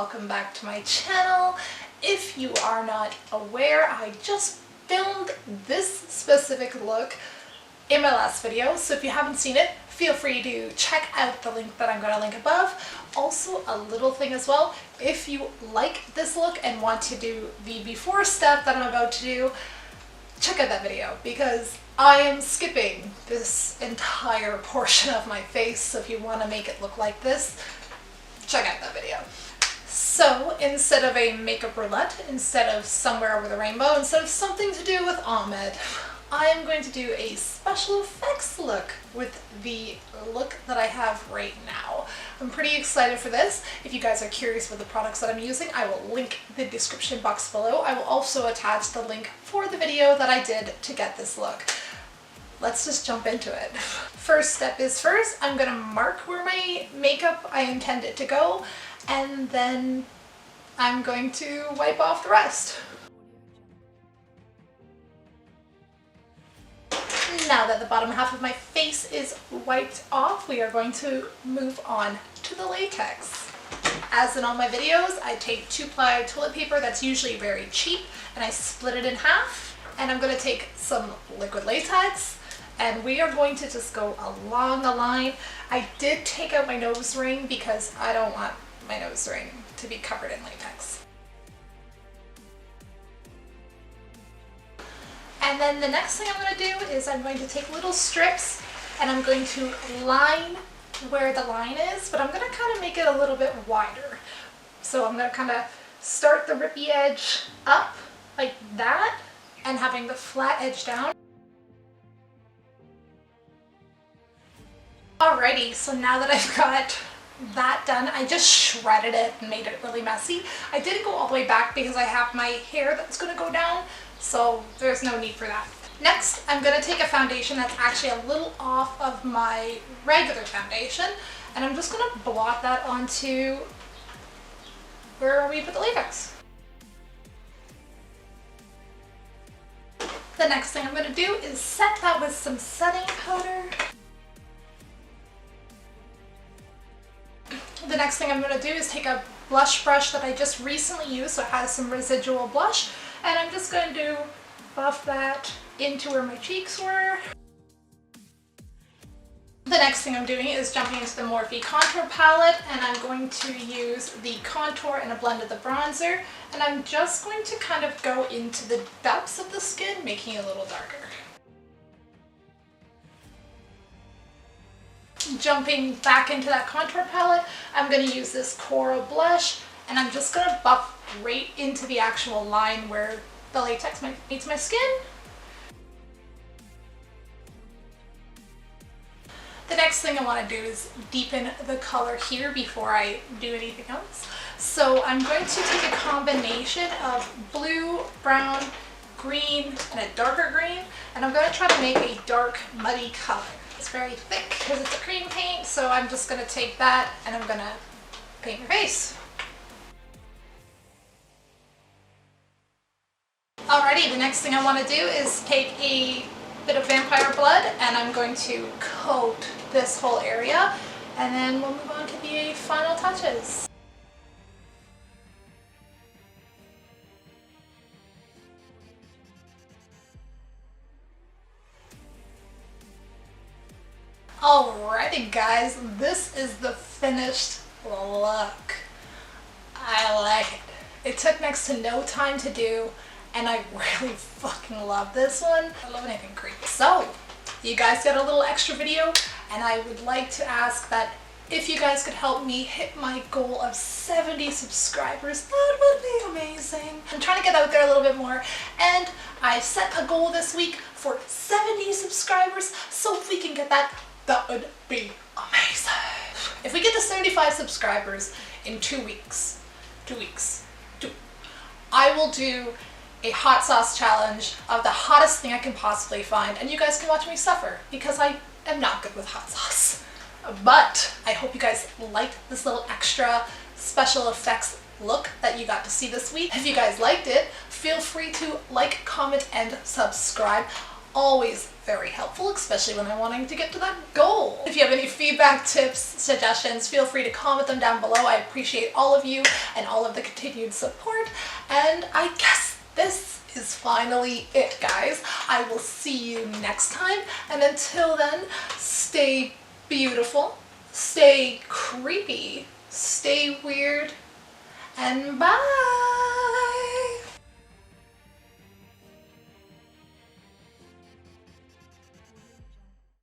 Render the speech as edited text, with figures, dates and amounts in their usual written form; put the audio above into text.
welcome back to my channel. If you are not aware, I just filmed this specific look in my last video, so if you haven't seen it, feel free to check out the link that I'm going to link above. Also, a little thing as well, if you like this look and want to do the before step that I'm about to do, check out that video because I am skipping this entire portion of my face, so if you want to make it look like this, check out that video. So instead of a makeup roulette, instead of somewhere over the rainbow, instead of something to do with Ahmed, I am going to do a special effects look with the look that I have right now. I'm pretty excited for this. If you guys are curious about the products that I'm using, I will link the description box below. I will also attach the link for the video that I did to get this look. Let's just jump into it. First step is first, I'm going to mark where my makeup I intend it to go, and then I'm going to wipe off the rest. Now that the bottom half of my face is wiped off, we are going to move on to the latex. As in all my videos, I take 2-ply toilet paper that's usually very cheap and I split it in half, and I'm going to take some liquid latex and we are going to just go along the line. I did take out my nose ring because I don't want my nose ring to be covered in latex. And then the next thing I'm going to do is I'm going to take little strips and I'm going to line where the line is, but I'm going to kind of make it a little bit wider. So I'm going to kind of start the rippy edge up like that and having the flat edge down. Alrighty, so now that I've got that done, I just shredded it and made it really messy. I didn't go all the way back because I have my hair that's going to go down, so there's no need for that. Next, I'm going to take a foundation that's actually a little off of my regular foundation, and I'm just going to blot that onto where we put the latex. The next thing I'm going to do is set that with some setting powder. The next thing I'm going to do is take a blush brush that I just recently used, so it has some residual blush, and I'm just going to buff that into where my cheeks were. The next thing I'm doing is jumping into the Morphe contour palette, and I'm going to use the contour and a blend of the bronzer, and I'm just going to kind of go into the depths of the skin, making it a little darker. Jumping back into that contour palette, I'm going to use this coral blush, and I'm just going to buff right into the actual line where the latex meets my skin. The next thing I want to do is deepen the color here before I do anything else. So I'm going to take a combination of blue, brown, green, and a darker green, and I'm going to try to make a dark, muddy color. It's very thick because it's a cream paint, so I'm just going to take that and I'm going to paint my face. Alrighty, the next thing I want to do is take a bit of vampire blood and I'm going to coat this whole area, and then we'll move on to the final touches. Alrighty guys, this is the finished look. I like it. It took next to no time to do, and I really fucking love this one. I love anything creepy. So, you guys got a little extra video, and I would like to ask that if you guys could help me hit my goal of 70 subscribers, that would be amazing. I'm trying to get out there a little bit more, and I set a goal this week for 70 subscribers, so if we can get that, that would be amazing. If we get to 75 subscribers in 2 weeks, I will do a hot sauce challenge of the hottest thing I can possibly find, and you guys can watch me suffer because I am not good with hot sauce. But I hope you guys liked this little extra special effects look that you got to see this week. If you guys liked it, feel free to like, comment, and subscribe. always very helpful, especially when I'm wanting to get to that goal. If you have any feedback, tips, suggestions, feel free to comment them down below. I appreciate all of you and all of the continued support. And I guess this is finally it, guys. I will see you next time. And until then, stay beautiful, stay creepy, stay weird, and bye!